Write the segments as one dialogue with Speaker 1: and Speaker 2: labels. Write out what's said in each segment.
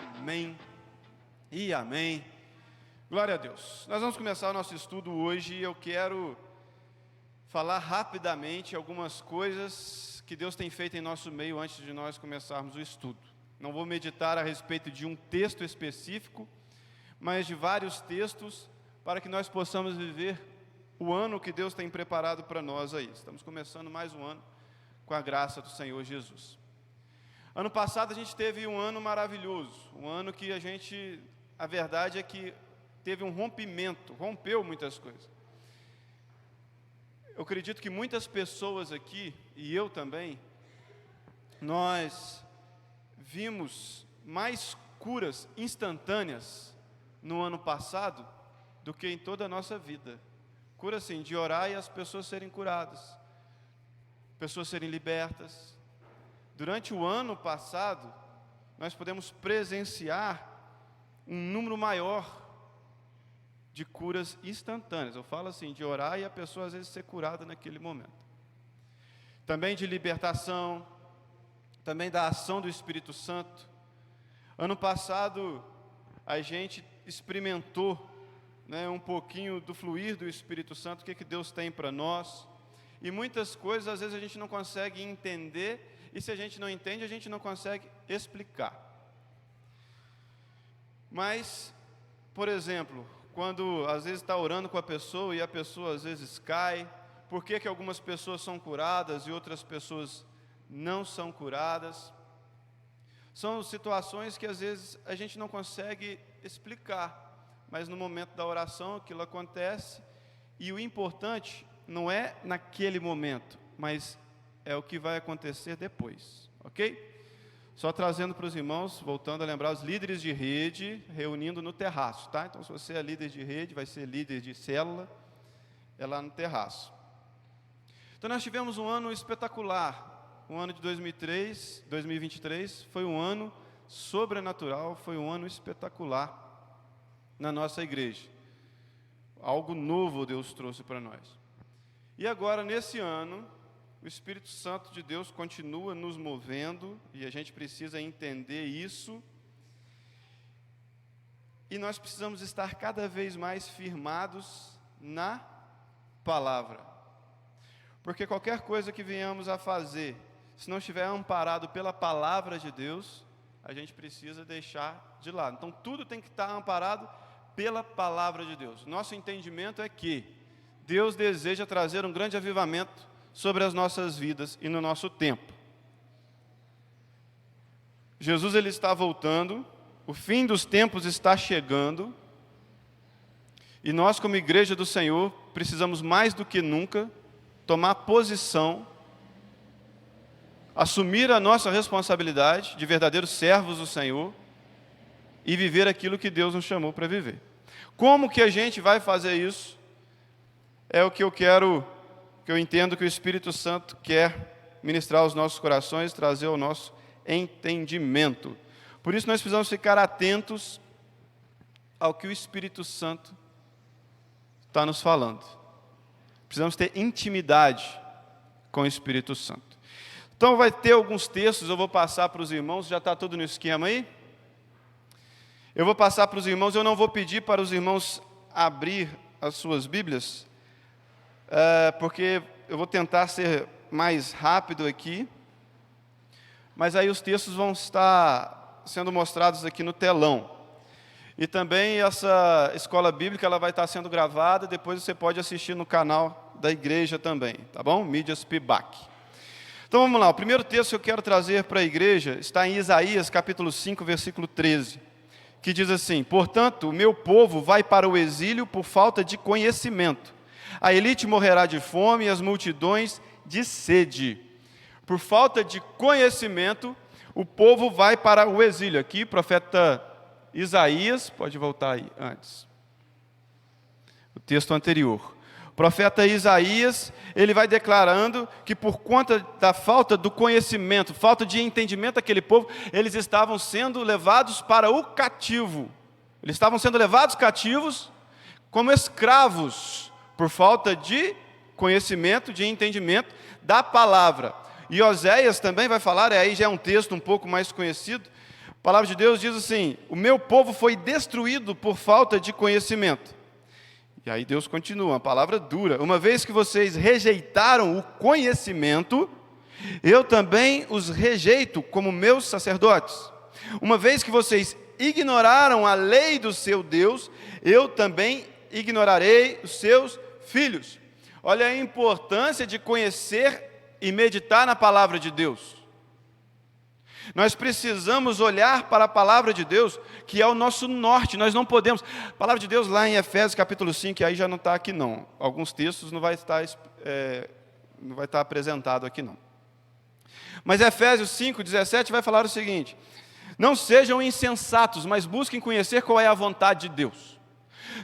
Speaker 1: Amém e amém. Glória a Deus. Nós vamos começar o nosso estudo hoje e eu quero falar rapidamente algumas coisas que Deus tem feito em nosso meio antes de nós começarmos o estudo. Não vou meditar a respeito de um texto específico, mas de vários textos para que nós possamos viver o ano que Deus tem preparado para nós aí. Estamos começando mais um ano com a graça do Senhor Jesus. Ano passado a gente teve um ano maravilhoso, um ano que a verdade é que teve um rompeu muitas coisas. Eu acredito que muitas pessoas aqui, e eu também, nós vimos mais curas instantâneas no ano passado do que em toda a nossa vida. Cura assim, de orar e as pessoas serem curadas, pessoas serem libertas. Durante o ano passado, nós podemos presenciar um número maior de curas instantâneas. Eu falo assim, de orar e a pessoa às vezes ser curada naquele momento. Também de libertação, também da ação do Espírito Santo. Ano passado, a gente experimentou, um pouquinho do fluir do Espírito Santo, o que Deus tem para nós. E muitas coisas, às vezes, a gente não consegue entender, e se a gente não entende, a gente não consegue explicar. Mas, por exemplo, quando às vezes está orando com a pessoa e a pessoa às vezes cai, por que algumas pessoas são curadas e outras pessoas não são curadas? São situações que às vezes a gente não consegue explicar, mas no momento da oração aquilo acontece, e o importante não é naquele momento, mas é o que vai acontecer depois, ok? Só trazendo para os irmãos, voltando a lembrar, os líderes de rede reunindo no terraço, tá? Então, se você é líder de rede, vai ser líder de célula, é lá no terraço. Então, nós tivemos um ano espetacular, o ano de 2023 foi um ano sobrenatural, foi um ano espetacular na nossa igreja. Algo novo Deus trouxe para nós. E agora, nesse ano, o Espírito Santo de Deus continua nos movendo, e a gente precisa entender isso, e nós precisamos estar cada vez mais firmados na palavra, porque qualquer coisa que venhamos a fazer, se não estiver amparado pela palavra de Deus, a gente precisa deixar de lado. Então tudo tem que estar amparado pela palavra de Deus. Nosso entendimento é que Deus deseja trazer um grande avivamento sobre as nossas vidas e no nosso tempo. Jesus ele está voltando, o fim dos tempos está chegando, e nós como igreja do Senhor precisamos mais do que nunca tomar posição, assumir a nossa responsabilidade de verdadeiros servos do Senhor e viver aquilo que Deus nos chamou para viver. Como que a gente vai fazer isso? É o que eu entendo que o Espírito Santo quer ministrar aos nossos corações, trazer ao nosso entendimento. Por isso nós precisamos ficar atentos ao que o Espírito Santo está nos falando. Precisamos ter intimidade com o Espírito Santo. Então vai ter alguns textos, eu vou passar para os irmãos, já está tudo no esquema aí? Eu vou passar para os irmãos, eu não vou pedir para os irmãos abrir as suas Bíblias, porque eu vou tentar ser mais rápido aqui, mas aí os textos vão estar sendo mostrados aqui no telão. E também essa escola bíblica ela vai estar sendo gravada, depois você pode assistir no canal da igreja também, tá bom? Mídias Pibac. Então vamos lá, o primeiro texto que eu quero trazer para a igreja está em Isaías capítulo 5, versículo 13, que diz assim: portanto, o meu povo vai para o exílio por falta de conhecimento. A elite morrerá de fome e as multidões de sede. Por falta de conhecimento, o povo vai para o exílio. Aqui, profeta Isaías, pode voltar aí antes. O texto anterior. O profeta Isaías, ele vai declarando que por conta da falta do conhecimento, falta de entendimento daquele povo, eles estavam sendo levados para o cativo. Eles estavam sendo levados cativos como escravos, por falta de conhecimento, de entendimento da palavra. E Oséias também vai falar, aí já é um texto um pouco mais conhecido, A palavra de Deus diz assim: o meu povo foi destruído por falta de conhecimento. E aí Deus continua, uma palavra dura. Uma vez que vocês rejeitaram o conhecimento, eu também os rejeito como meus sacerdotes. Uma vez que vocês ignoraram a lei do seu Deus, eu também ignorarei os seus filhos. Olha a importância de conhecer e meditar na palavra de Deus. Nós precisamos olhar para a palavra de Deus, que é o nosso norte. Nós não podemos. A palavra de Deus lá em Efésios capítulo 5, que aí já não está aqui não. Alguns textos não vai estar apresentado aqui não. Mas Efésios 5, 17 vai falar o seguinte: não sejam insensatos, mas busquem conhecer qual é a vontade de Deus.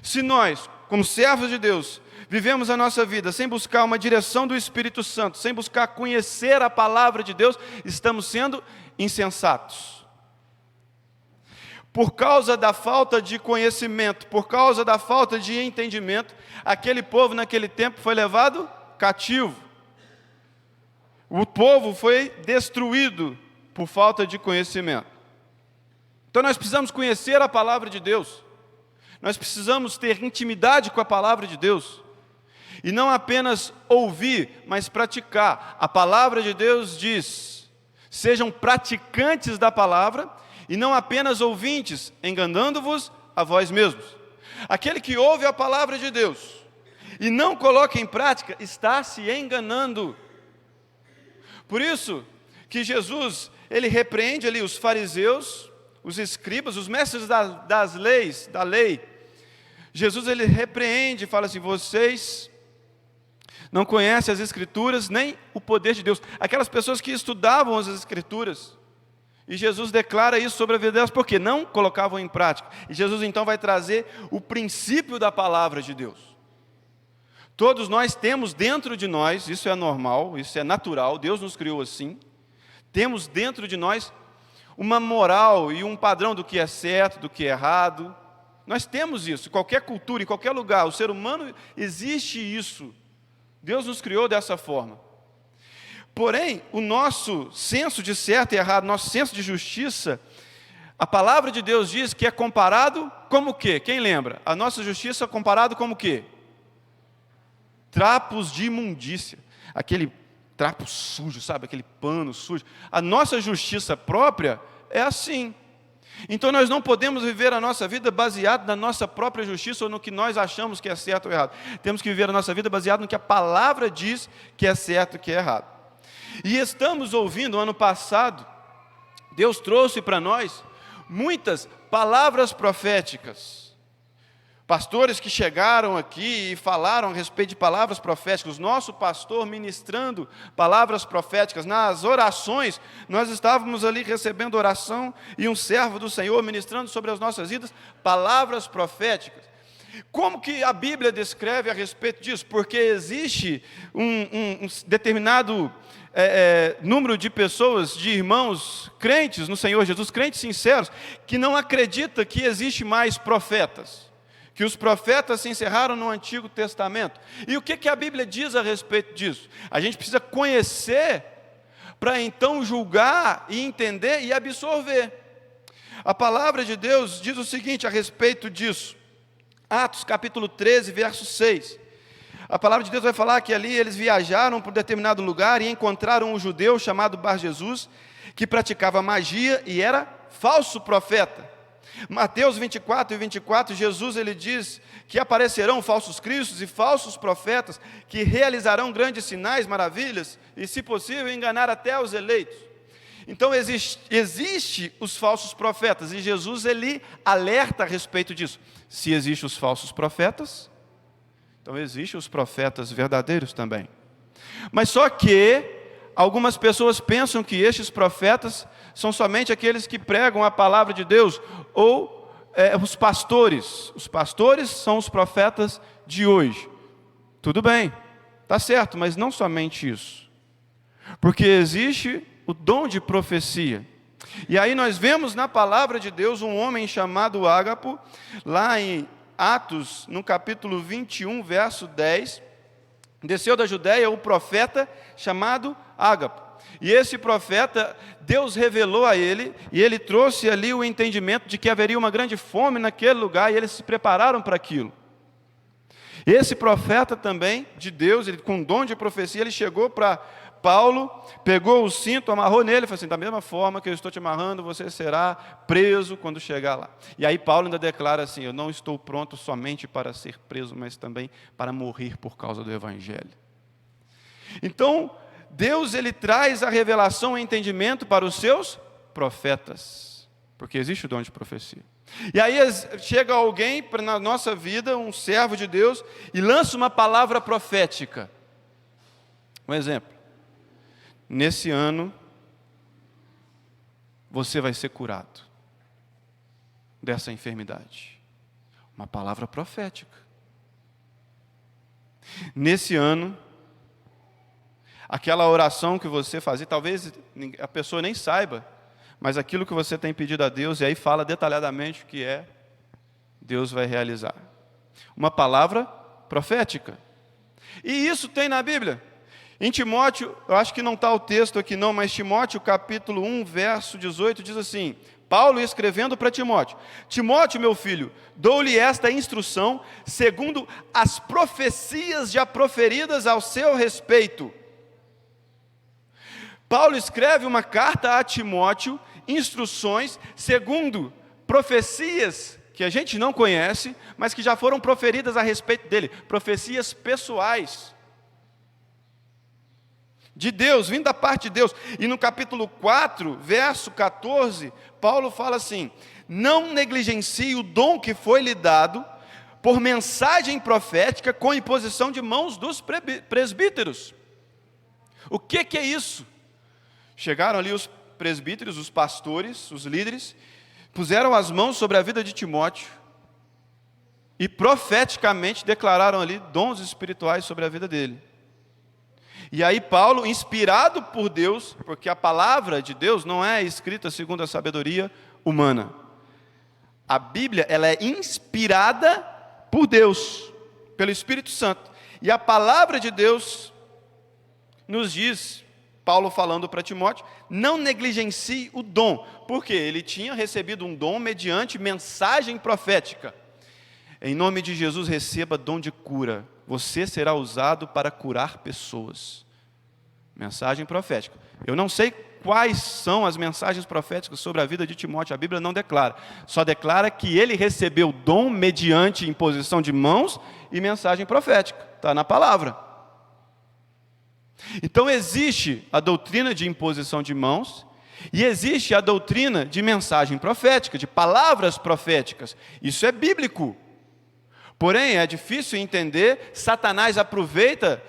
Speaker 1: Se nós, como servos de Deus, vivemos a nossa vida sem buscar uma direção do Espírito Santo, sem buscar conhecer a palavra de Deus, estamos sendo insensatos. Por causa da falta de conhecimento, por causa da falta de entendimento, aquele povo naquele tempo foi levado cativo. O povo foi destruído por falta de conhecimento. Então nós precisamos conhecer a palavra de Deus. Nós precisamos ter intimidade com a palavra de Deus. E não apenas ouvir, mas praticar. A palavra de Deus diz: sejam praticantes da palavra e não apenas ouvintes, enganando-vos a vós mesmos. Aquele que ouve a palavra de Deus e não coloca em prática, está se enganando. Por isso que Jesus, ele repreende ali os fariseus, os escribas, os mestres da lei. Jesus, ele repreende e fala assim: vocês não conhecem as Escrituras, nem o poder de Deus. Aquelas pessoas que estudavam as Escrituras. E Jesus declara isso sobre a vida delas, porque não colocavam em prática. E Jesus então vai trazer o princípio da palavra de Deus. Todos nós temos dentro de nós, isso é normal, isso é natural, Deus nos criou assim. Temos dentro de nós uma moral e um padrão do que é certo, do que é errado. Nós temos isso, em qualquer cultura, em qualquer lugar, o ser humano existe isso. Deus nos criou dessa forma. Porém, o nosso senso de certo e errado, nosso senso de justiça, a palavra de Deus diz que é comparado como o quê? Quem lembra? A nossa justiça é comparado como o quê? Trapos de imundícia. Aquele trapo sujo, sabe? Aquele pano sujo. A nossa justiça própria é assim. Então nós não podemos viver a nossa vida baseado na nossa própria justiça ou no que nós achamos que é certo ou errado. Temos que viver a nossa vida baseado no que a palavra diz que é certo e que é errado. E estamos ouvindo, ano passado, Deus trouxe para nós muitas palavras proféticas. Pastores que chegaram aqui e falaram a respeito de palavras proféticas. Nosso pastor ministrando palavras proféticas. Nas orações, nós estávamos ali recebendo oração e um servo do Senhor ministrando sobre as nossas vidas palavras proféticas. Como que a Bíblia descreve a respeito disso? Porque existe um determinado número de pessoas, de irmãos crentes no Senhor Jesus, crentes sinceros, que não acredita que existe mais profetas. Que os profetas se encerraram no Antigo Testamento. E o que a Bíblia diz a respeito disso? A gente precisa conhecer para então julgar e entender e absorver. A palavra de Deus diz o seguinte a respeito disso. Atos capítulo 13, verso 6. A palavra de Deus vai falar que ali eles viajaram por determinado lugar e encontraram um judeu chamado Bar Jesus, que praticava magia e era falso profeta. Mateus 24 e 24, Jesus ele diz que aparecerão falsos cristos e falsos profetas que realizarão grandes sinais, maravilhas e, se possível, enganar até os eleitos. Então existe os falsos profetas e Jesus ele alerta a respeito disso. Se existem os falsos profetas, então existem os profetas verdadeiros também. Mas só que algumas pessoas pensam que estes profetas são somente aqueles que pregam a palavra de Deus, ou os pastores. Os pastores são os profetas de hoje. Tudo bem, está certo, mas não somente isso. Porque existe o dom de profecia. E aí nós vemos na palavra de Deus um homem chamado Ágapo, lá em Atos, no capítulo 21, verso 10, desceu da Judéia o profeta chamado Ágapo. E esse profeta, Deus revelou a ele, e ele trouxe ali o entendimento de que haveria uma grande fome naquele lugar, e eles se prepararam para aquilo. Esse profeta também, de Deus, ele, com dom de profecia, ele chegou para Paulo, pegou o cinto, amarrou nele, e falou assim: da mesma forma que eu estou te amarrando, você será preso quando chegar lá. E aí Paulo ainda declara assim: eu não estou pronto somente para ser preso, mas também para morrer por causa do Evangelho. Então, Deus, ele traz a revelação e entendimento para os seus profetas, porque existe o dom de profecia. E aí chega alguém na nossa vida, um servo de Deus, e lança uma palavra profética. Um exemplo: nesse ano, você vai ser curado dessa enfermidade. Uma palavra profética. Nesse ano, aquela oração que você fazia, talvez a pessoa nem saiba, mas aquilo que você tem pedido a Deus, e aí fala detalhadamente o que é, Deus vai realizar. Uma palavra profética. E isso tem na Bíblia. Em Timóteo, eu acho que não está o texto aqui não, mas Timóteo capítulo 1, verso 18, diz assim, Paulo escrevendo para Timóteo: Timóteo, meu filho, dou-lhe esta instrução, segundo as profecias já proferidas ao seu respeito. Paulo escreve uma carta a Timóteo, instruções, segundo profecias que a gente não conhece, mas que já foram proferidas a respeito dele, profecias pessoais de Deus, vindo da parte de Deus. E no capítulo 4, verso 14, Paulo fala assim: não negligencie o dom que foi lhe dado por mensagem profética com imposição de mãos dos presbíteros. O que é isso? Chegaram ali os presbíteros, os pastores, os líderes, puseram as mãos sobre a vida de Timóteo e profeticamente declararam ali dons espirituais sobre a vida dele. E aí Paulo, inspirado por Deus, porque a palavra de Deus não é escrita segundo a sabedoria humana. A Bíblia, ela é inspirada por Deus, pelo Espírito Santo. E a palavra de Deus nos diz, Paulo falando para Timóteo, não negligencie o dom, porque ele tinha recebido um dom mediante mensagem profética. Em nome de Jesus, receba dom de cura. Você será usado para curar pessoas. Mensagem profética. Eu não sei quais são as mensagens proféticas sobre a vida de Timóteo, a Bíblia não declara. Só declara que ele recebeu dom mediante imposição de mãos e mensagem profética. Está na palavra. Então existe a doutrina de imposição de mãos e existe a doutrina de mensagem profética, de palavras proféticas. Isso é bíblico. Porém, é difícil entender, Satanás aproveita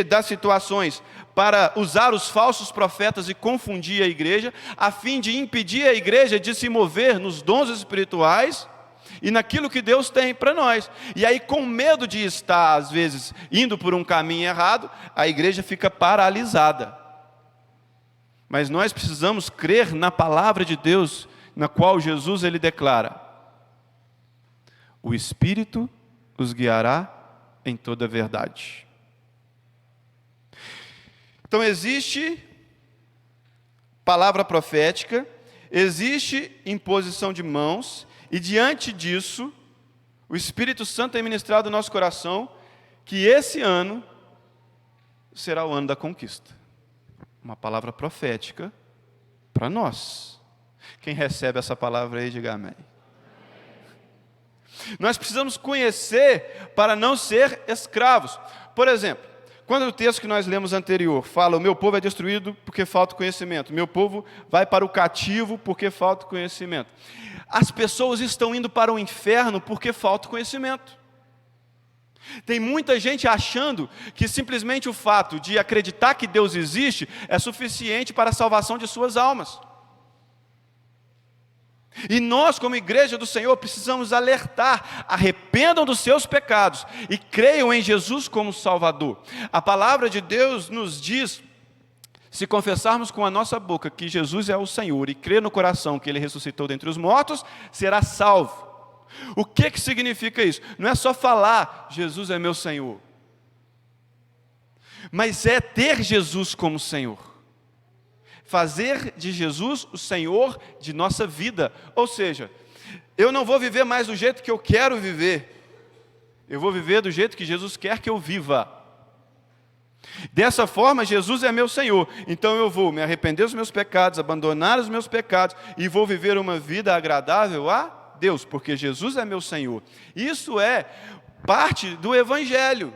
Speaker 1: das situações para usar os falsos profetas e confundir a igreja, a fim de impedir a igreja de se mover nos dons espirituais e naquilo que Deus tem para nós. E aí, com medo de estar, às vezes, indo por um caminho errado, a igreja fica paralisada. Mas nós precisamos crer na palavra de Deus, na qual Jesus ele declara: o Espírito os guiará em toda a verdade. Então existe palavra profética, existe imposição de mãos, e diante disso, o Espírito Santo tem ministrado no nosso coração que esse ano será o ano da conquista. Uma palavra profética para nós. Quem recebe essa palavra aí, diga amém. Nós precisamos conhecer para não ser escravos. Por exemplo, quando o texto que nós lemos anterior fala: o meu povo é destruído porque falta conhecimento, o meu povo vai para o cativo porque falta conhecimento. As pessoas estão indo para o inferno porque falta conhecimento. Tem muita gente achando que simplesmente o fato de acreditar que Deus existe é suficiente para a salvação de suas almas. E nós, como igreja do Senhor, precisamos alertar: arrependam dos seus pecados e creiam em Jesus como Salvador. A palavra de Deus nos diz, se confessarmos com a nossa boca que Jesus é o Senhor e crer no coração que Ele ressuscitou dentre os mortos, será salvo. O que significa isso? Não é só falar: Jesus é meu Senhor. mas é ter Jesus como Senhor. Fazer de Jesus o Senhor de nossa vida. Ou seja, eu não vou viver mais do jeito que eu quero viver. Eu vou viver do jeito que Jesus quer que eu viva. Dessa forma, Jesus é meu Senhor. Então eu vou me arrepender dos meus pecados, abandonar os meus pecados e vou viver uma vida agradável a Deus, porque Jesus é meu Senhor. Isso é parte do Evangelho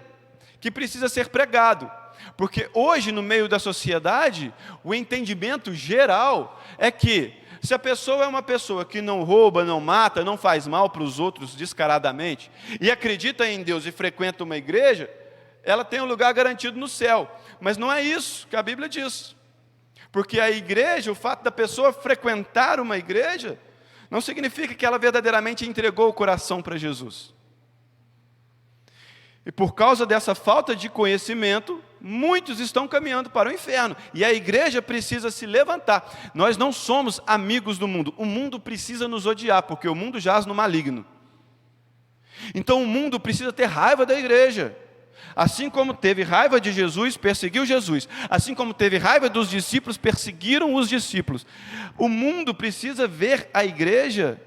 Speaker 1: que precisa ser pregado. Porque hoje, no meio da sociedade, o entendimento geral é que se a pessoa é uma pessoa que não rouba, não mata, não faz mal para os outros descaradamente, e acredita em Deus e frequenta uma igreja, ela tem um lugar garantido no céu. Mas não é isso que a Bíblia diz. Porque a igreja, o fato da pessoa frequentar uma igreja, não significa que ela verdadeiramente entregou o coração para Jesus. E por causa dessa falta de conhecimento, muitos estão caminhando para o inferno. E a igreja precisa se levantar. Nós não somos amigos do mundo. O mundo precisa nos odiar, porque o mundo jaz no maligno. Então o mundo precisa ter raiva da igreja. Assim como teve raiva de Jesus, perseguiu Jesus. Assim como teve raiva dos discípulos, perseguiram os discípulos. O mundo precisa ver a igreja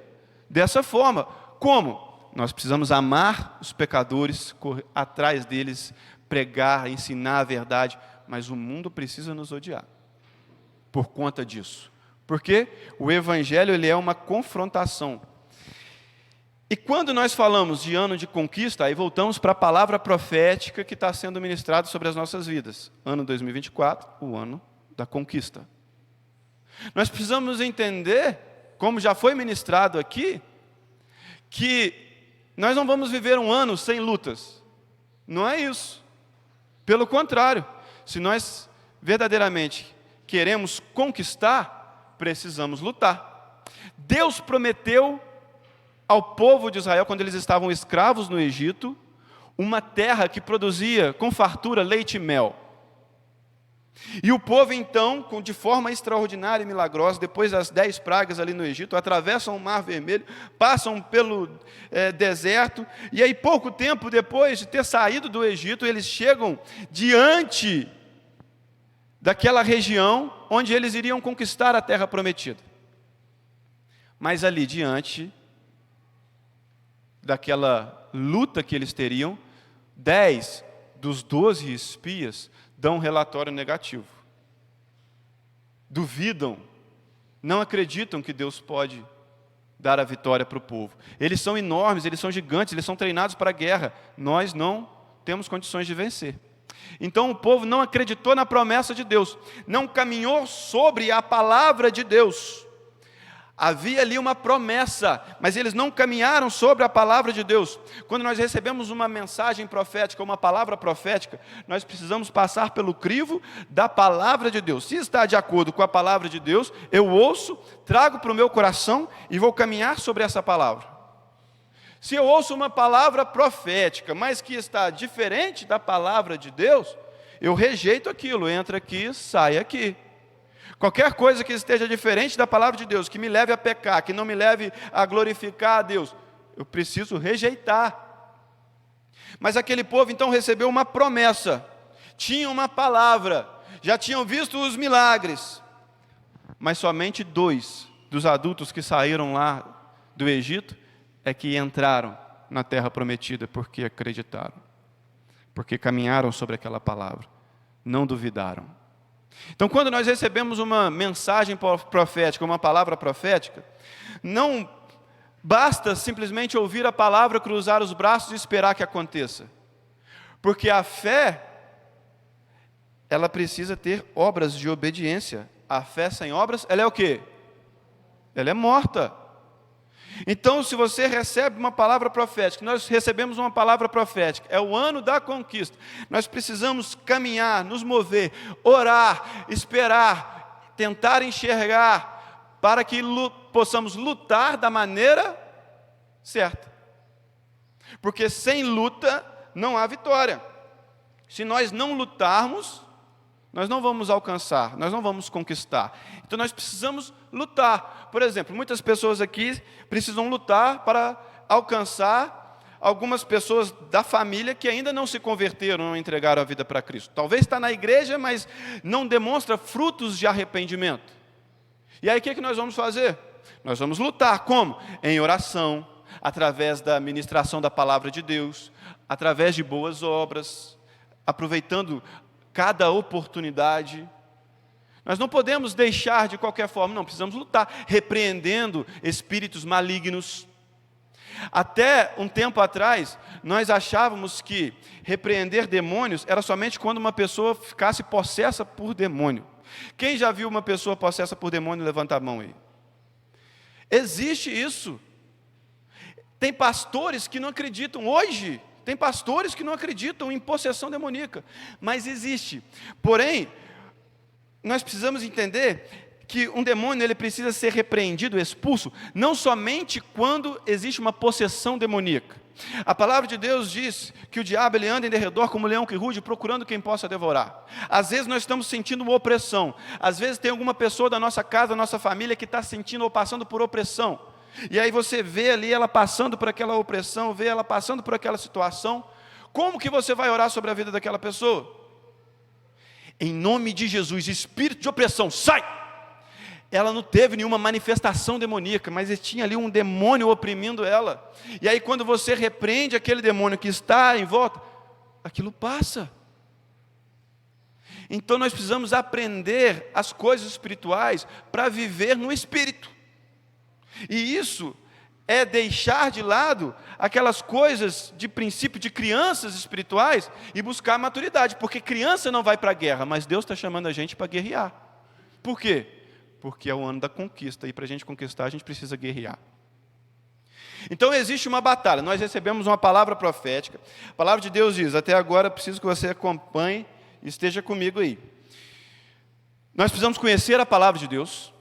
Speaker 1: dessa forma. Como? Nós precisamos amar os pecadores, correr atrás deles, pregar, ensinar a verdade, mas o mundo precisa nos odiar por conta disso. Porque o Evangelho ele é uma confrontação. E quando nós falamos de ano de conquista, aí voltamos para a palavra profética que está sendo ministrada sobre as nossas vidas. Ano 2024, o ano da conquista. Nós precisamos entender, como já foi ministrado aqui, que nós não vamos viver um ano sem lutas. Não é isso. Pelo contrário, se nós verdadeiramente queremos conquistar, precisamos lutar. Deus prometeu ao povo de Israel, quando eles estavam escravos no Egito, uma terra que produzia com fartura leite e mel. E o povo então, de forma extraordinária e milagrosa, depois das 10 pragas ali no Egito, atravessam o Mar Vermelho, passam pelo deserto, e aí pouco tempo depois de ter saído do Egito, eles chegam diante daquela região onde eles iriam conquistar a terra prometida. Mas ali diante daquela luta que eles teriam, 10 dos 12 espias dão um relatório negativo. Duvidam, não acreditam que Deus pode dar a vitória para o povo. Eles são enormes, eles são gigantes, eles são treinados para a guerra. Nós não temos condições de vencer. Então o povo não acreditou na promessa de Deus, não caminhou sobre a palavra de Deus. Havia ali uma promessa, mas eles não caminharam sobre a palavra de Deus. Quando nós recebemos uma mensagem profética, uma palavra profética, nós precisamos passar pelo crivo da palavra de Deus. Se está de acordo com a palavra de Deus, eu ouço, trago para o meu coração e vou caminhar sobre essa palavra. Se eu ouço uma palavra profética, mas que está diferente da palavra de Deus, eu rejeito aquilo, entra aqui, sai aqui. Qualquer coisa que esteja diferente da palavra de Deus, que me leve a pecar, que não me leve a glorificar a Deus, eu preciso rejeitar. Mas aquele povo então recebeu uma promessa, tinha uma palavra, já tinham visto os milagres, mas somente 2 dos adultos que saíram lá do Egito é que entraram na terra prometida, porque acreditaram, porque caminharam sobre aquela palavra, não duvidaram. Então, quando nós recebemos uma mensagem profética, uma palavra profética, não basta simplesmente ouvir a palavra, cruzar os braços e esperar que aconteça. Porque a fé, ela precisa ter obras de obediência. A fé sem obras, ela é o quê? Ela é morta. Então, se você recebe uma palavra profética, nós recebemos uma palavra profética, é o ano da conquista, nós precisamos caminhar, nos mover, orar, esperar, tentar enxergar, para que possamos lutar da maneira certa. Porque sem luta não há vitória. Se nós não lutarmos, nós não vamos alcançar, nós não vamos conquistar. Então nós precisamos lutar. Por exemplo, muitas pessoas aqui precisam lutar para alcançar algumas pessoas da família que ainda não se converteram, não entregaram a vida para Cristo. Talvez está na igreja, mas não demonstra frutos de arrependimento. E aí o que nós vamos fazer? Nós vamos lutar, como? Em oração, através da ministração da palavra de Deus, através de boas obras, aproveitando cada oportunidade. Nós não podemos deixar de qualquer forma, não, precisamos lutar, repreendendo espíritos malignos. Até um tempo atrás, nós achávamos que repreender demônios era somente quando uma pessoa ficasse possessa por demônio. Quem já viu uma pessoa possessa por demônio, levanta a mão aí. Existe isso. Tem pastores que não acreditam, hoje, tem pastores que não acreditam em possessão demoníaca, mas existe. Porém, nós precisamos entender que um demônio ele precisa ser repreendido, expulso, não somente quando existe uma possessão demoníaca. A palavra de Deus diz que o diabo ele anda em derredor como um leão que ruge, procurando quem possa devorar. Às vezes nós estamos sentindo uma opressão, às vezes tem alguma pessoa da nossa casa, da nossa família que está sentindo ou passando por opressão. E aí você vê ali ela passando por aquela opressão, vê ela passando por aquela situação. Como que você vai orar sobre a vida daquela pessoa? Em nome de Jesus, espírito de opressão, sai! Ela não teve nenhuma manifestação demoníaca, mas tinha ali um demônio oprimindo ela. E aí quando você repreende aquele demônio que está em volta, aquilo passa. Então nós precisamos aprender as coisas espirituais para viver no Espírito. E isso é deixar de lado aquelas coisas de princípio de crianças espirituais e buscar maturidade. Porque criança não vai para a guerra, mas Deus está chamando a gente para guerrear. Por quê? Porque é o ano da conquista, e para a gente conquistar, a gente precisa guerrear. Então existe uma batalha, nós recebemos uma palavra profética, a palavra de Deus diz, até agora preciso que você acompanhe e esteja comigo aí. Nós precisamos conhecer a palavra de Deus,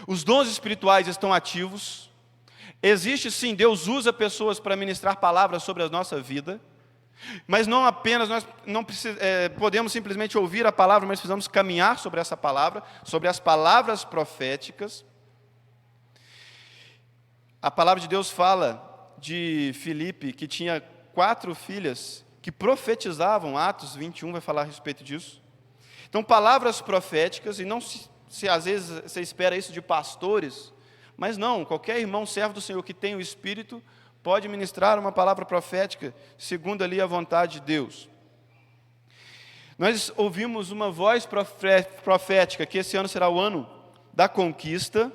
Speaker 1: os dons espirituais estão ativos, existe sim, Deus usa pessoas para ministrar palavras sobre a nossa vida, mas não apenas nós não podemos simplesmente ouvir a palavra, mas precisamos caminhar sobre essa palavra, sobre as palavras proféticas. A palavra de Deus fala de Filipe, que tinha 4 filhas que profetizavam, Atos 21 vai falar a respeito disso. Então, palavras proféticas, e não se às vezes você espera isso de pastores, mas não, qualquer irmão servo do Senhor que tem o Espírito, pode ministrar uma palavra profética, segundo ali a vontade de Deus. Nós ouvimos uma voz profética, que esse ano será o ano da conquista.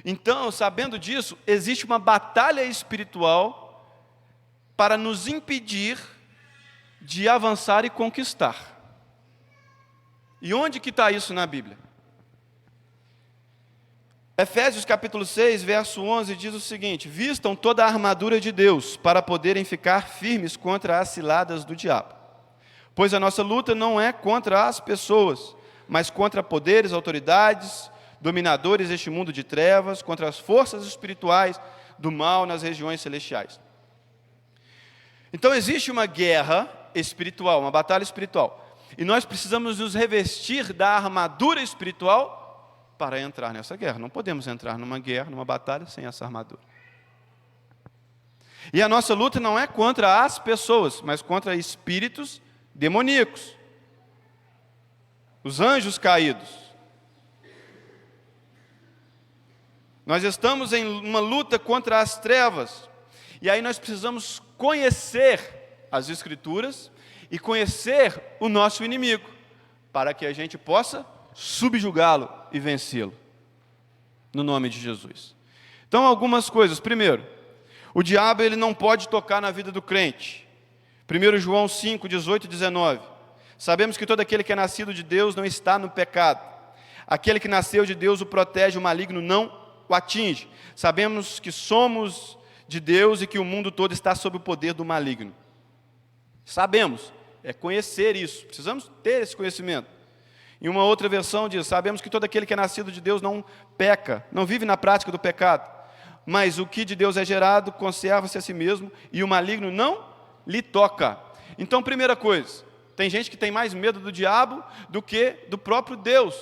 Speaker 1: Então, sabendo disso, existe uma batalha espiritual para nos impedir de avançar e conquistar. E onde que está isso na Bíblia? Efésios capítulo 6, verso 11, diz o seguinte: vistam toda a armadura de Deus, para poderem ficar firmes contra as ciladas do diabo. Pois a nossa luta não é contra as pessoas, mas contra poderes, autoridades, dominadores deste mundo de trevas, contra as forças espirituais do mal nas regiões celestiais. Então existe uma guerra espiritual, uma batalha espiritual, e nós precisamos nos revestir da armadura espiritual para entrar nessa guerra. Não podemos entrar numa guerra, numa batalha, sem essa armadura. E a nossa luta não é contra as pessoas, mas contra espíritos demoníacos, os anjos caídos. Nós estamos em uma luta contra as trevas, e aí nós precisamos conhecer as Escrituras e conhecer o nosso inimigo, para que a gente possa subjugá-lo e vencê-lo, no nome de Jesus. Então, algumas coisas. Primeiro, o diabo ele não pode tocar na vida do crente. 1 João 5, 18 e 19. Sabemos que todo aquele que é nascido de Deus não está no pecado. Aquele que nasceu de Deus o protege, o maligno não o atinge. Sabemos que somos de Deus e que o mundo todo está sob o poder do maligno. Sabemos, é conhecer isso, precisamos ter esse conhecimento. Em uma outra versão diz, sabemos que todo aquele que é nascido de Deus não peca, não vive na prática do pecado, mas o que de Deus é gerado, conserva-se a si mesmo, e o maligno não lhe toca. Então, primeira coisa, tem gente que tem mais medo do diabo do que do próprio Deus.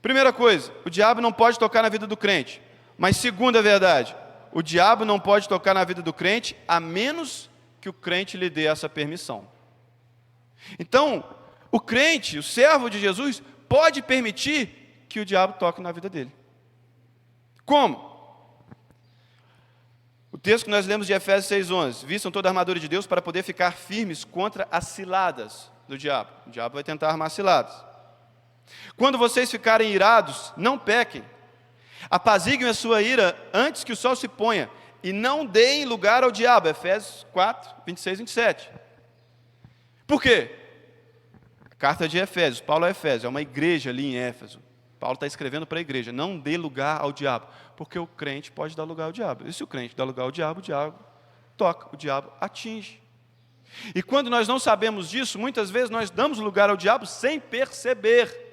Speaker 1: Primeira coisa, o diabo não pode tocar na vida do crente. Mas segunda verdade, o diabo não pode tocar na vida do crente, a menos que o crente lhe dê essa permissão. Então, o crente, o servo de Jesus, pode permitir que o diabo toque na vida dele. Como? O texto que nós lemos de Efésios 6,11: vistam toda a armadura de Deus para poder ficar firmes contra as ciladas do diabo. O diabo vai tentar armar ciladas. Quando vocês ficarem irados, não pequem. Apaziguem a sua ira antes que o sol se ponha, e não deem lugar ao diabo. Efésios 4, 26 e 27. Por quê? A carta de Efésios, Paulo é Efésios, é uma igreja ali em Éfeso. Paulo está escrevendo para a igreja: não dê lugar ao diabo, porque o crente pode dar lugar ao diabo. E se o crente dá lugar ao diabo, o diabo toca, o diabo atinge. E quando nós não sabemos disso, muitas vezes nós damos lugar ao diabo sem perceber.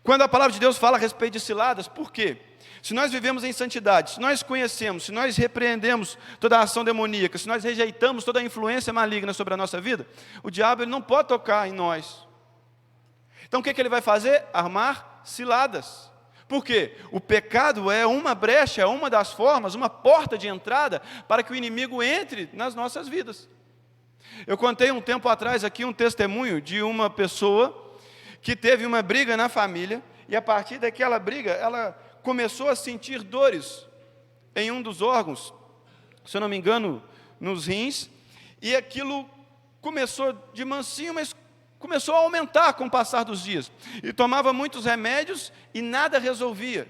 Speaker 1: Quando a palavra de Deus fala a respeito de ciladas, por quê? Se nós vivemos em santidade, se nós conhecemos, se nós repreendemos toda a ação demoníaca, se nós rejeitamos toda a influência maligna sobre a nossa vida, o diabo ele não pode tocar em nós. Então o que ele vai fazer? Armar ciladas. Por quê? O pecado é uma brecha, é uma das formas, uma porta de entrada para que o inimigo entre nas nossas vidas. Eu contei um tempo atrás aqui um testemunho de uma pessoa que teve uma briga na família, e a partir daquela briga, ela começou a sentir dores em um dos órgãos, se eu não me engano, nos rins, e aquilo começou de mansinho, mas começou a aumentar com o passar dos dias, e tomava muitos remédios e nada resolvia.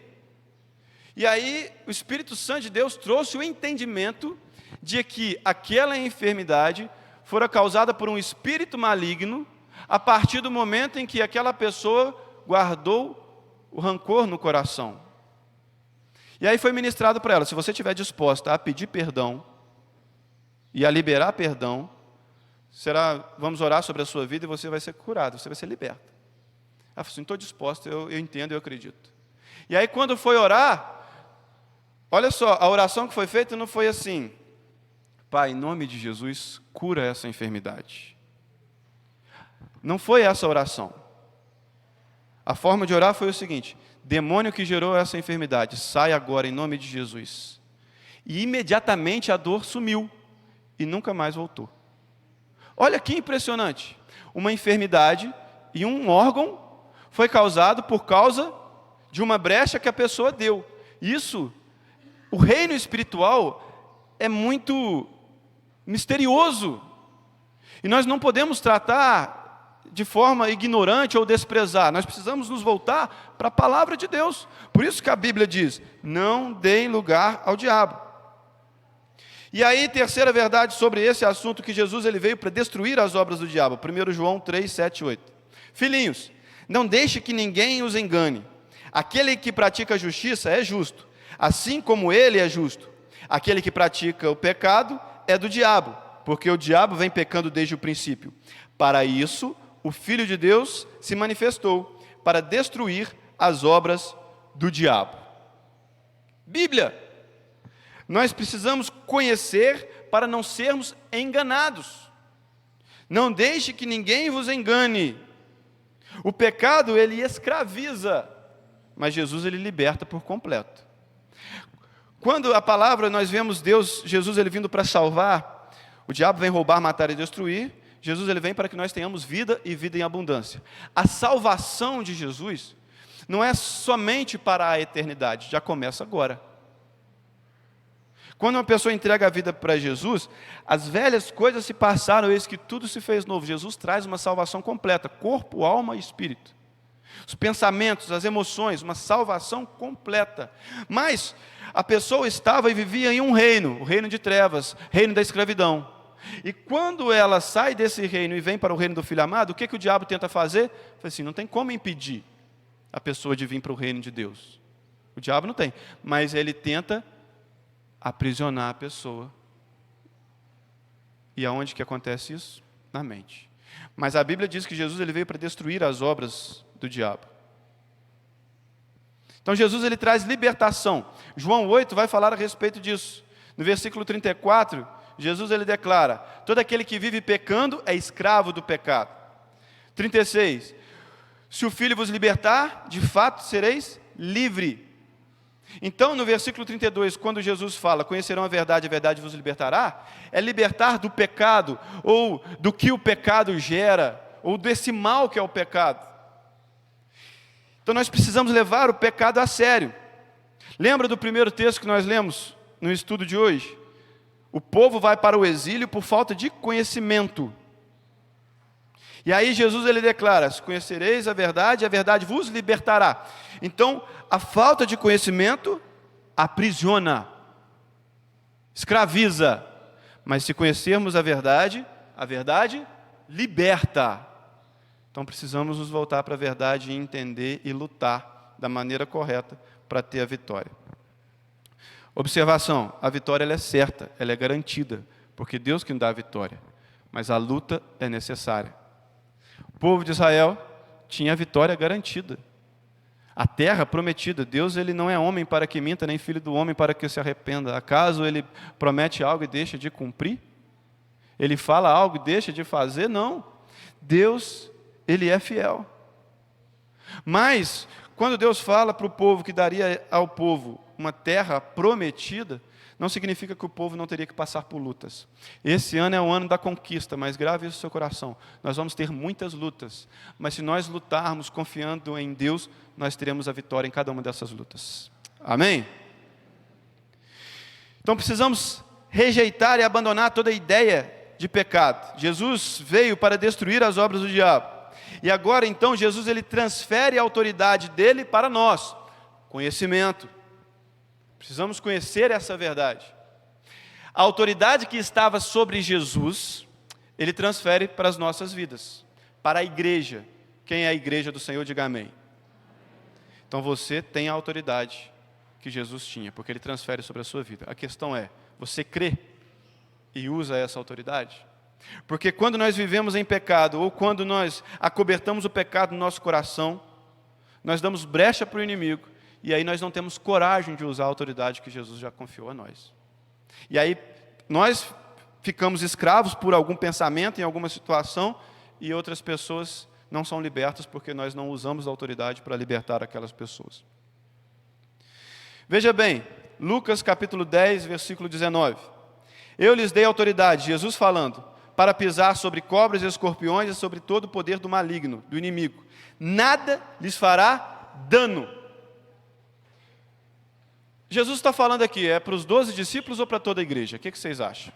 Speaker 1: E aí o Espírito Santo de Deus trouxe o entendimento de que aquela enfermidade fora causada por um espírito maligno, a partir do momento em que aquela pessoa guardou o rancor no coração. E aí foi ministrado para ela: se você estiver disposta a pedir perdão e a liberar perdão, vamos orar sobre a sua vida e você vai ser curado, você vai ser liberta. Ela falou assim: estou disposta, eu entendo, eu acredito. E aí quando foi orar, olha só, a oração que foi feita não foi assim: Pai, em nome de Jesus, cura essa enfermidade. Não foi essa a oração. A forma de orar foi o seguinte: demônio que gerou essa enfermidade, sai agora em nome de Jesus. E imediatamente a dor sumiu e nunca mais voltou. Olha que impressionante. Uma enfermidade e um órgão foi causado por causa de uma brecha que a pessoa deu. Isso, o reino espiritual é muito misterioso. E nós não podemos tratar de forma ignorante ou desprezar. Nós precisamos nos voltar para a palavra de Deus. Por isso que a Bíblia diz: não deem lugar ao diabo. E aí, terceira verdade sobre esse assunto, que Jesus ele veio para destruir as obras do diabo. 1 João 3, 7 e 8. Filhinhos, não deixe que ninguém os engane. Aquele que pratica a justiça é justo, assim como ele é justo. Aquele que pratica o pecado é do diabo, porque o diabo vem pecando desde o princípio. Para isso, o Filho de Deus se manifestou, para destruir as obras do diabo. Bíblia. Nós precisamos conhecer para não sermos enganados. Não deixe que ninguém vos engane. O pecado, ele escraviza, mas Jesus, ele liberta por completo. Quando a palavra, nós vemos Jesus, ele vindo para salvar, o diabo vem roubar, matar e destruir. Jesus, ele vem para que nós tenhamos vida e vida em abundância. A salvação de Jesus não é somente para a eternidade, já começa agora. Quando uma pessoa entrega a vida para Jesus, as velhas coisas se passaram, eis que tudo se fez novo. Jesus traz uma salvação completa, corpo, alma e espírito. Os pensamentos, as emoções, uma salvação completa. Mas a pessoa estava e vivia em um reino, o reino de trevas, reino da escravidão. E quando ela sai desse reino e vem para o reino do Filho amado, o que o diabo tenta fazer? Fala assim: não tem como impedir a pessoa de vir para o reino de Deus. O diabo não tem, mas ele tenta aprisionar a pessoa. E aonde que acontece isso? Na mente. Mas a Bíblia diz que Jesus ele veio para destruir as obras do diabo. Então Jesus ele traz libertação. João 8 vai falar a respeito disso. No versículo 34, Jesus ele declara: todo aquele que vive pecando é escravo do pecado. 36, se o Filho vos libertar, de fato sereis livre. Então, no versículo 32, quando Jesus fala, conhecerão a verdade vos libertará, é libertar do pecado, ou do que o pecado gera, ou desse mal que é o pecado. Então, nós precisamos levar o pecado a sério. Lembra do primeiro texto que nós lemos no estudo de hoje? O povo vai para o exílio por falta de conhecimento. E aí Jesus ele declara: se conhecereis a verdade vos libertará. Então, a falta de conhecimento aprisiona, escraviza. Mas se conhecermos a verdade liberta. Então precisamos nos voltar para a verdade e entender e lutar da maneira correta para ter a vitória. Observação: a vitória ela é certa, ela é garantida, porque Deus que nos dá a vitória, mas a luta é necessária. O povo de Israel tinha a vitória garantida. A terra prometida, Deus ele não é homem para que minta, nem filho do homem para que se arrependa. Acaso ele promete algo e deixa de cumprir? Ele fala algo e deixa de fazer? Não. Deus, ele é fiel. Mas, quando Deus fala para o povo que daria ao povo uma terra prometida, não significa que o povo não teria que passar por lutas. Esse ano é o ano da conquista, mas grave isso no seu coração. Nós vamos ter muitas lutas, mas se nós lutarmos confiando em Deus, nós teremos a vitória em cada uma dessas lutas. Amém? Então precisamos rejeitar e abandonar toda ideia de pecado. Jesus veio para destruir as obras do diabo. E agora então Jesus ele transfere a autoridade dele para nós. Conhecimento. Precisamos conhecer essa verdade. A autoridade que estava sobre Jesus, ele transfere para as nossas vidas, para a igreja. Quem é a igreja do Senhor, diga amém. Então você tem a autoridade que Jesus tinha, porque ele transfere sobre a sua vida. A questão é, você crê e usa essa autoridade? Porque quando nós vivemos em pecado, ou quando nós acobertamos o pecado no nosso coração, nós damos brecha para o inimigo, e aí nós não temos coragem de usar a autoridade que Jesus já confiou a nós. E aí nós ficamos escravos por algum pensamento, em alguma situação, e outras pessoas não são libertas porque nós não usamos a autoridade para libertar aquelas pessoas. Veja bem, Lucas capítulo 10, versículo 19. Eu lhes dei autoridade, Jesus falando, para pisar sobre cobras e escorpiões e sobre todo o poder do maligno, do inimigo. Nada lhes fará dano. Jesus está falando aqui, é para os 12 discípulos ou para toda a igreja? O que vocês acham?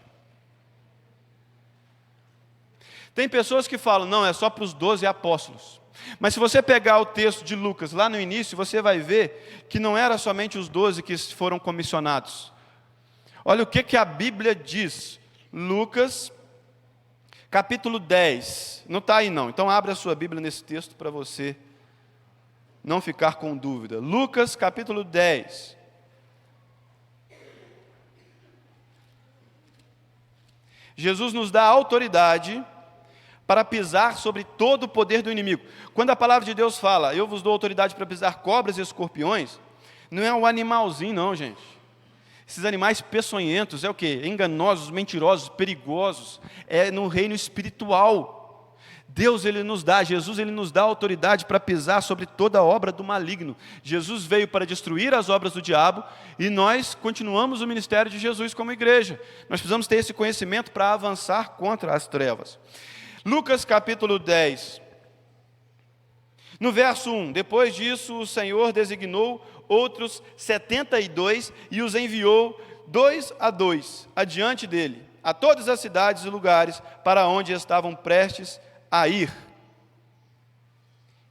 Speaker 1: Tem pessoas que falam, não, é só para os 12 apóstolos. Mas se você pegar o texto de Lucas, lá no início, você vai ver que não era somente os 12 que foram comissionados. Olha o que a Bíblia diz. Lucas, capítulo 10. Não está aí não, então abre a sua Bíblia nesse texto para você não ficar com dúvida. Lucas, capítulo 10. Jesus nos dá autoridade para pisar sobre todo o poder do inimigo. Quando a palavra de Deus fala, eu vos dou autoridade para pisar cobras e escorpiões, não é um animalzinho não, gente. Esses animais peçonhentos, é o quê? Enganosos, mentirosos, perigosos, é no reino espiritual. Deus, ele nos dá, Jesus, ele nos dá autoridade para pisar sobre toda a obra do maligno. Jesus veio para destruir as obras do diabo e nós continuamos o ministério de Jesus como igreja. Nós precisamos ter esse conhecimento para avançar contra as trevas. Lucas capítulo 10, no verso 1, depois disso o Senhor designou outros 72 e os enviou 2 a 2 adiante dele, a todas as cidades e lugares para onde estavam prestes a ir.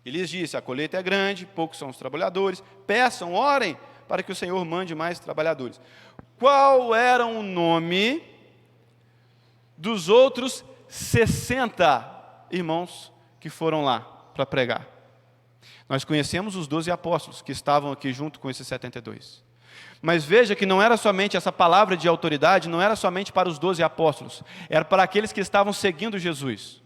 Speaker 1: Ele lhes disse, a colheita é grande, poucos são os trabalhadores, peçam, orem, para que o Senhor mande mais trabalhadores. Qual era o nome dos outros 60 irmãos que foram lá para pregar? Nós conhecemos os 12 apóstolos que estavam aqui junto com esses 72. Mas veja que não era somente essa palavra de autoridade, não era somente para os 12 apóstolos, era para aqueles que estavam seguindo Jesus,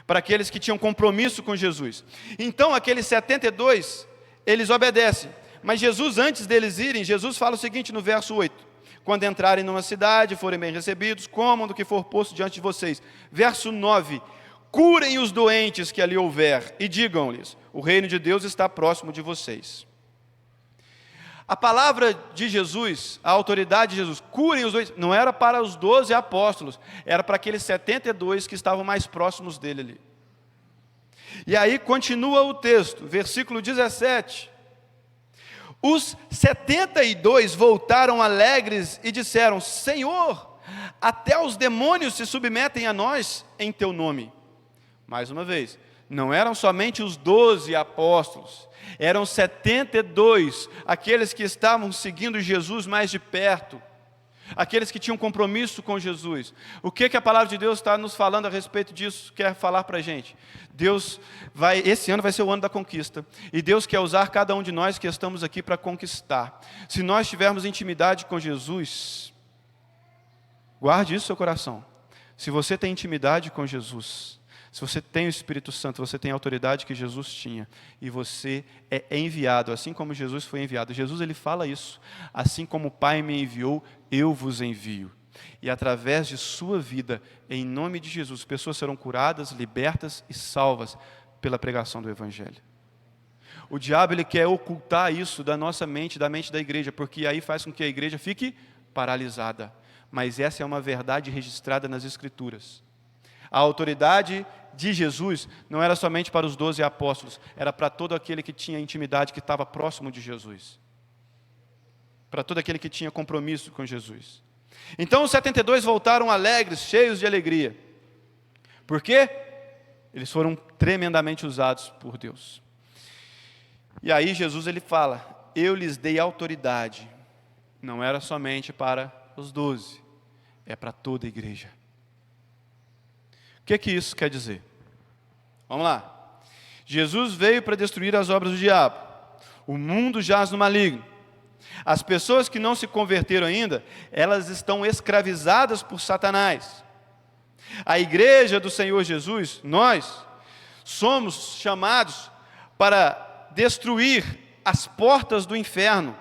Speaker 1: para aqueles que tinham compromisso com Jesus. Então aqueles 72, eles obedecem. Mas Jesus, antes deles irem, Jesus fala o seguinte no verso 8: quando entrarem numa cidade, forem bem recebidos, comam do que for posto diante de vocês. Verso 9: curem os doentes que ali houver, e digam-lhes, o reino de Deus está próximo de vocês. A palavra de Jesus, a autoridade de Jesus, curem os doentes, não era para os 12 apóstolos, era para aqueles 72 que estavam mais próximos dele ali. E aí continua o texto, versículo 17. Os 72 voltaram alegres e disseram: Senhor, até os demônios se submetem a nós em teu nome. Mais uma vez, não eram somente os 12 apóstolos, eram 72, aqueles que estavam seguindo Jesus mais de perto, aqueles que tinham compromisso com Jesus. O que a palavra de Deus está nos falando a respeito disso, quer falar para a gente? Esse ano vai ser o ano da conquista, e Deus quer usar cada um de nós que estamos aqui para conquistar. Se nós tivermos intimidade com Jesus, guarde isso no seu coração. Se você tem intimidade com Jesus, se você tem o Espírito Santo, você tem a autoridade que Jesus tinha, e você é enviado, assim como Jesus foi enviado. Jesus, ele fala isso: assim como o Pai me enviou, eu vos envio. E através de sua vida, em nome de Jesus, pessoas serão curadas, libertas e salvas pela pregação do Evangelho. O diabo, ele quer ocultar isso da nossa mente, da mente da igreja, porque aí faz com que a igreja fique paralisada. Mas essa é uma verdade registrada nas Escrituras. A autoridade de Jesus não era somente para os 12 apóstolos, era para todo aquele que tinha intimidade, que estava próximo de Jesus, para todo aquele que tinha compromisso com Jesus. Então os 72 voltaram alegres, cheios de alegria. Por quê? Eles foram tremendamente usados por Deus. E aí Jesus, ele fala: eu lhes dei autoridade. Não era somente para os 12, é para toda a igreja. O que isso quer dizer? Vamos lá. Jesus veio para destruir as obras do diabo. O mundo jaz no maligno. As pessoas que não se converteram ainda, elas estão escravizadas por Satanás. A igreja do Senhor Jesus, nós somos chamados para destruir as portas do inferno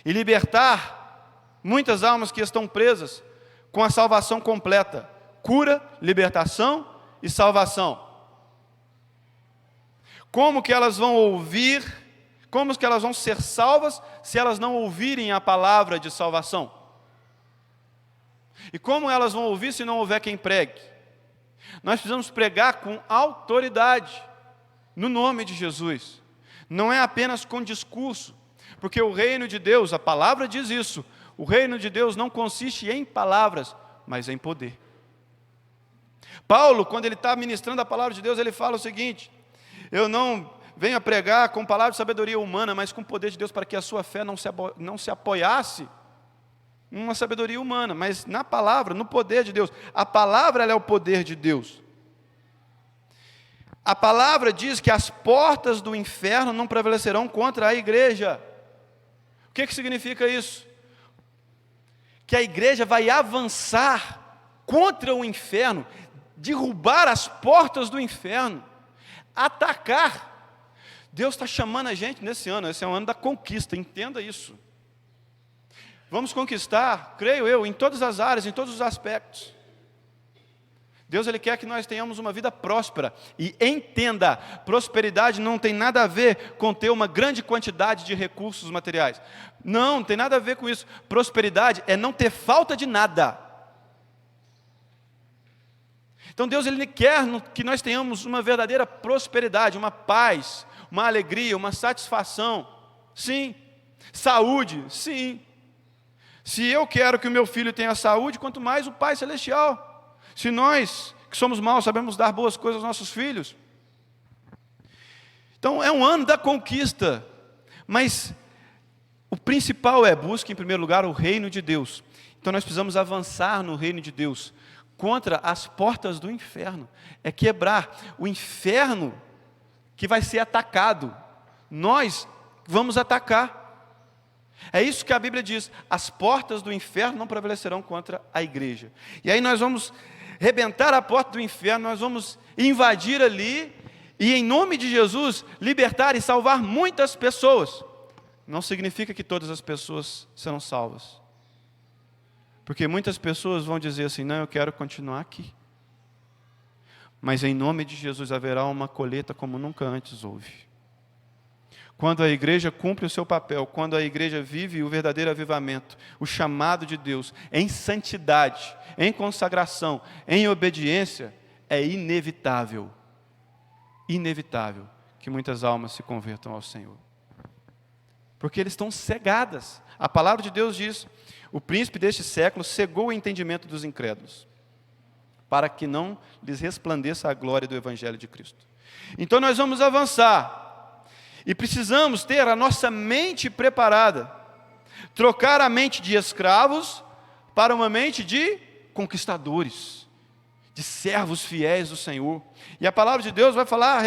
Speaker 1: e libertar muitas almas que estão presas com a salvação completa. Cura, libertação e salvação. Como que elas vão ouvir, como que elas vão ser salvas se elas não ouvirem a palavra de salvação? E como elas vão ouvir se não houver quem pregue? Nós precisamos pregar com autoridade, no nome de Jesus. Não é apenas com discurso, porque o reino de Deus, a palavra diz isso, o reino de Deus não consiste em palavras, mas em poder. Paulo, quando ele está ministrando a palavra de Deus, ele fala o seguinte: eu não venho a pregar com palavras de sabedoria humana, mas com o poder de Deus, para que a sua fé não se apoiasse em uma sabedoria humana, mas na palavra, no poder de Deus. A palavra, ela é o poder de Deus. A palavra diz que as portas do inferno não prevalecerão contra a igreja. O que significa isso? Que a igreja vai avançar contra o inferno, derrubar as portas do inferno, atacar. Deus está chamando a gente nesse ano, esse é um ano da conquista, entenda isso. Vamos conquistar, creio eu, em todas as áreas, em todos os aspectos. Deus, ele quer que nós tenhamos uma vida próspera. E entenda, prosperidade não tem nada a ver com ter uma grande quantidade de recursos materiais. Não tem nada a ver com isso. Prosperidade é não ter falta de nada. Então Deus, ele quer que nós tenhamos uma verdadeira prosperidade, uma paz, uma alegria, uma satisfação. Sim. Saúde, sim. Se eu quero que o meu filho tenha saúde, quanto mais o Pai Celestial. Se nós, que somos maus, sabemos dar boas coisas aos nossos filhos. Então é um ano da conquista, mas o principal é: busque em primeiro lugar o reino de Deus. Então nós precisamos avançar no reino de Deus, contra as portas do inferno. É quebrar o inferno que vai ser atacado. Nós vamos atacar. É isso que a Bíblia diz: as portas do inferno não prevalecerão contra a igreja. E aí nós vamos rebentar a porta do inferno, nós vamos invadir ali, e em nome de Jesus, libertar e salvar muitas pessoas. Não significa que todas as pessoas serão salvas. Porque muitas pessoas vão dizer assim: não, eu quero continuar aqui. Mas em nome de Jesus haverá uma colheita como nunca antes houve. Quando a igreja cumpre o seu papel, quando a igreja vive o verdadeiro avivamento, o chamado de Deus, em santidade, em consagração, em obediência, é inevitável que muitas almas se convertam ao Senhor. Porque eles estão cegadas. A palavra de Deus diz: o príncipe deste século cegou o entendimento dos incrédulos, para que não lhes resplandeça a glória do Evangelho de Cristo. Então nós vamos avançar, e precisamos ter a nossa mente preparada, trocar a mente de escravos para uma mente de conquistadores, de servos fiéis do Senhor. E a palavra de Deus vai falar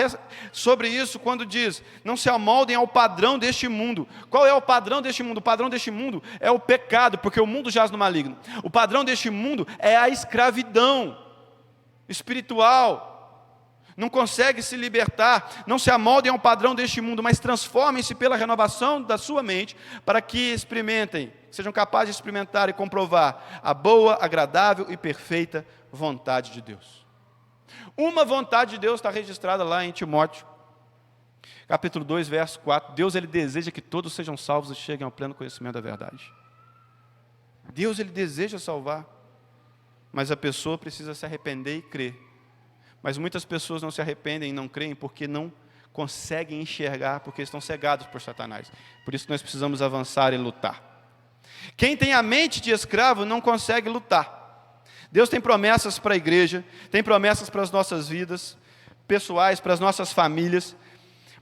Speaker 1: sobre isso quando diz: não se amoldem ao padrão deste mundo. Qual é o padrão deste mundo? O padrão deste mundo é o pecado, porque o mundo jaz no maligno. O padrão deste mundo é a escravidão espiritual. Não consegue se libertar. Não se amoldem ao padrão deste mundo, mas transformem-se pela renovação da sua mente, para que experimentem, sejam capazes de experimentar e comprovar a boa, agradável e perfeita vontade de Deus. Uma vontade de Deus está registrada lá em Timóteo, capítulo 2, verso 4. Deus, Ele deseja que todos sejam salvos e cheguem ao pleno conhecimento da verdade. Deus, Ele deseja salvar, mas a pessoa precisa se arrepender e crer. Mas muitas pessoas não se arrependem e não creem porque não conseguem enxergar, porque estão cegados por Satanás. Por isso nós precisamos avançar e lutar. Quem tem a mente de escravo não consegue lutar. Deus tem promessas para a igreja, tem promessas para as nossas vidas pessoais, para as nossas famílias,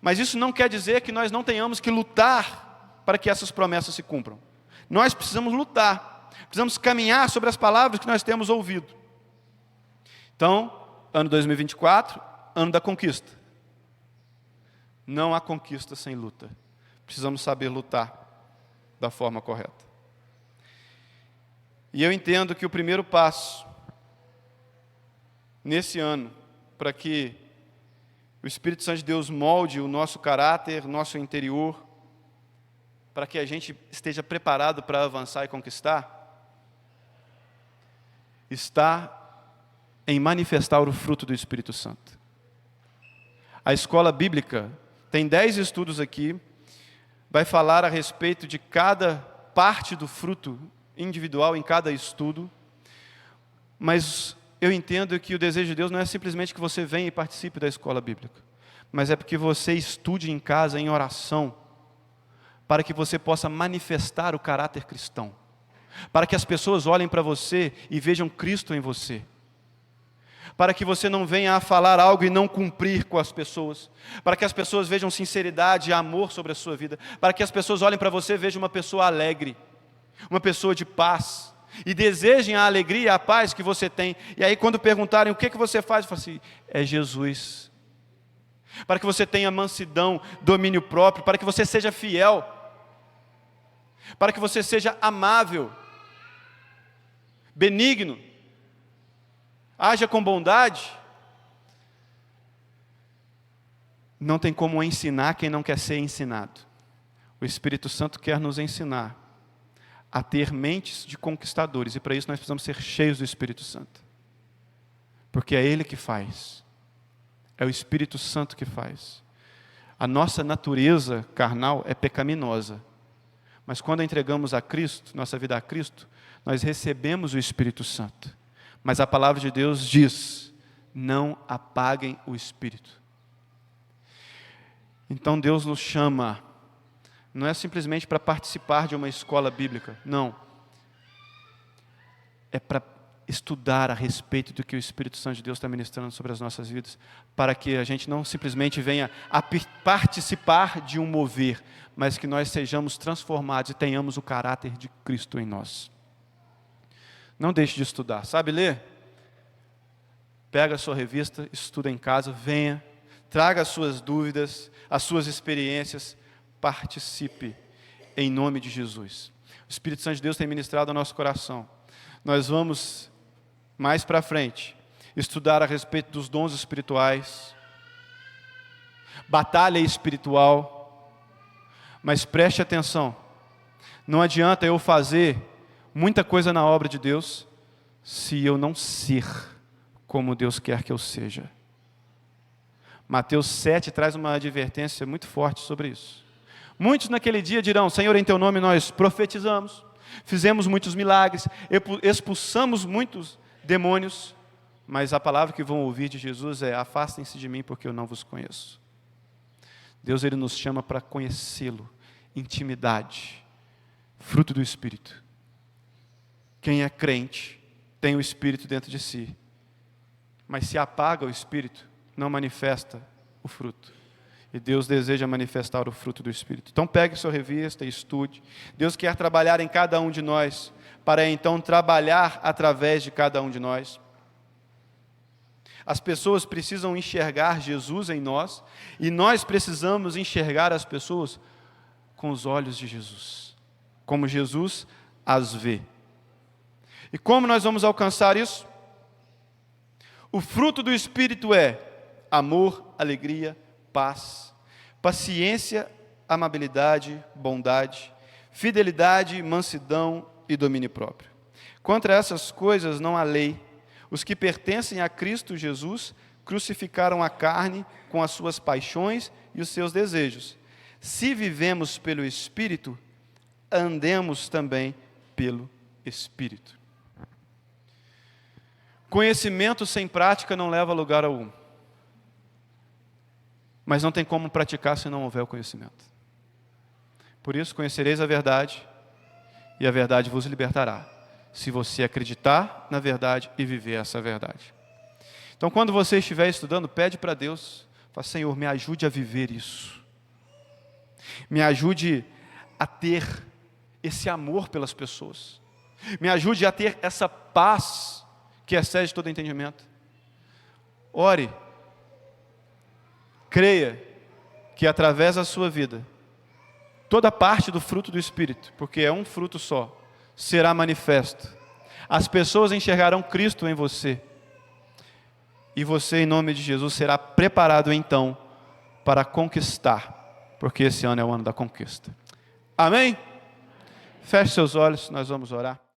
Speaker 1: mas isso não quer dizer que nós não tenhamos que lutar para que essas promessas se cumpram. Nós precisamos lutar, precisamos caminhar sobre as palavras que nós temos ouvido. Então, ano 2024, ano da conquista. Não há conquista sem luta. Precisamos saber lutar da forma correta. E eu entendo que o primeiro passo, nesse ano, para que o Espírito Santo de Deus molde o nosso caráter, o nosso interior, para que a gente esteja preparado para avançar e conquistar, está em manifestar o fruto do Espírito Santo. A escola bíblica tem 10 estudos aqui, vai falar a respeito de cada parte do fruto individual em cada estudo, mas eu entendo que o desejo de Deus não é simplesmente que você venha e participe da escola bíblica, mas é porque você estude em casa, em oração, para que você possa manifestar o caráter cristão, para que as pessoas olhem para você e vejam Cristo em você, para que você não venha a falar algo e não cumprir com as pessoas, para que as pessoas vejam sinceridade e amor sobre a sua vida, para que as pessoas olhem para você e vejam uma pessoa alegre, uma pessoa de paz, e desejem a alegria e a paz que você tem. E aí quando perguntarem o que você faz, eu falo assim: é Jesus. Para que você tenha mansidão, domínio próprio, para que você seja fiel, para que você seja amável, benigno, haja com bondade. Não tem como ensinar quem não quer ser ensinado. O Espírito Santo quer nos ensinar a ter mentes de conquistadores, e para isso nós precisamos ser cheios do Espírito Santo, porque é Ele que faz, é o Espírito Santo que faz. A nossa natureza carnal é pecaminosa, mas quando entregamos a Cristo, nossa vida a Cristo, nós recebemos o Espírito Santo. Mas a palavra de Deus diz: não apaguem o Espírito. Então Deus nos chama, não é simplesmente para participar de uma escola bíblica, não. É para estudar a respeito do que o Espírito Santo de Deus está ministrando sobre as nossas vidas, para que a gente não simplesmente venha a participar de um mover, mas que nós sejamos transformados e tenhamos o caráter de Cristo em nós. Não deixe de estudar. Sabe ler? Pega a sua revista, estuda em casa, venha, traga as suas dúvidas, as suas experiências, participe em nome de Jesus. O Espírito Santo de Deus tem ministrado ao nosso coração. Nós vamos, mais para frente, estudar a respeito dos dons espirituais, batalha espiritual, mas preste atenção, não adianta eu fazer muita coisa na obra de Deus se eu não ser como Deus quer que eu seja. Mateus 7 traz uma advertência muito forte sobre isso. Muitos naquele dia dirão: Senhor, em teu nome nós profetizamos, fizemos muitos milagres, expulsamos muitos demônios, mas a palavra que vão ouvir de Jesus é: afastem-se de mim, porque eu não vos conheço. Deus, Ele nos chama para conhecê-lo, intimidade, fruto do Espírito. Quem é crente tem o Espírito dentro de si, mas se apaga o Espírito, não manifesta o fruto. E Deus deseja manifestar o fruto do Espírito. Então pegue sua revista e estude. Deus quer trabalhar em cada um de nós, para então trabalhar através de cada um de nós. As pessoas precisam enxergar Jesus em nós, e nós precisamos enxergar as pessoas com os olhos de Jesus, como Jesus as vê. E como nós vamos alcançar isso? O fruto do Espírito é amor, alegria, paz, paciência, amabilidade, bondade, fidelidade, mansidão e domínio próprio. Contra essas coisas não há lei. Os que pertencem a Cristo Jesus crucificaram a carne com as suas paixões e os seus desejos. Se vivemos pelo Espírito, andemos também pelo Espírito. Conhecimento sem prática não leva a lugar algum. Mas não tem como praticar se não houver o conhecimento. Por isso, conhecereis a verdade, e a verdade vos libertará, se você acreditar na verdade e viver essa verdade. Então, quando você estiver estudando, pede para Deus, fala: Senhor, me ajude a viver isso. Me ajude a ter esse amor pelas pessoas. Me ajude a ter essa paz que excede todo entendimento. Ore. Creia que através da sua vida, toda parte do fruto do Espírito, porque é um fruto só, será manifesto. As pessoas enxergarão Cristo em você. E você, em nome de Jesus, será preparado então para conquistar, porque esse ano é o ano da conquista. Amém? Feche seus olhos, nós vamos orar.